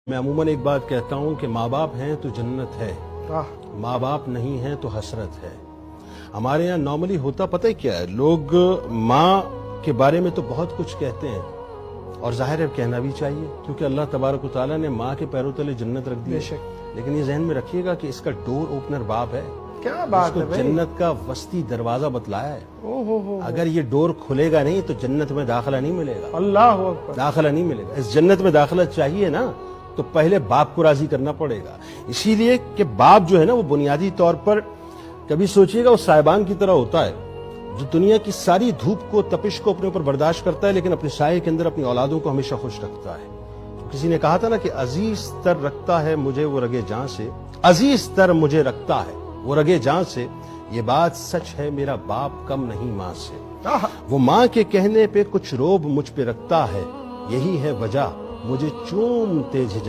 मैं अमूमन एक बात कहता हूं कि माँ बाप हैं तो जन्नत है, माँ बाप नहीं है तो हसरत है। हमारे यहाँ नॉर्मली होता पता है क्या है, लोग माँ के बारे में तो बहुत कुछ कहते हैं और जाहिर है कहना भी चाहिए, क्योंकि अल्लाह तबारक व तआला ने माँ के पैरों तले जन्नत रख दी है। लेकिन ये जहन में रखिएगा कि इसका डोर ओपनर बाप है। क्या बात है भाई? जन्नत का वस्ती दरवाजा बतलाया है। ओहो, अगर ये डोर खुलेगा नहीं तो जन्नत में दाखिला नहीं मिलेगा, अल्लाह अकबर। दाखिला नहीं मिलेगा। इस जन्नत में दाखिला चाहिए ना तो पहले बाप को राजी करना पड़ेगा। इसीलिए कि बाप जो है ना वो बुनियादी तौर पर कभी सोचिएगा वो साहिबान की तरह होता है जो दुनिया की सारी धूप को तपिश को अपने ऊपर बर्दाश्त करता है, लेकिन अपने साये के अंदर अपनी औलादों को हमेशा खुश रखता है। तो किसी ने कहा था ना कि अजीज तर रखता है मुझे वो रगे जान से, अजीज तर मुझे रखता है वो रगे जान से, ये बात सच है मेरा बाप कम नहीं माँ से। वो माँ के कहने पे कुछ रोब मुझ पे रखता है, यही है वजह मुझे चूमते झिझक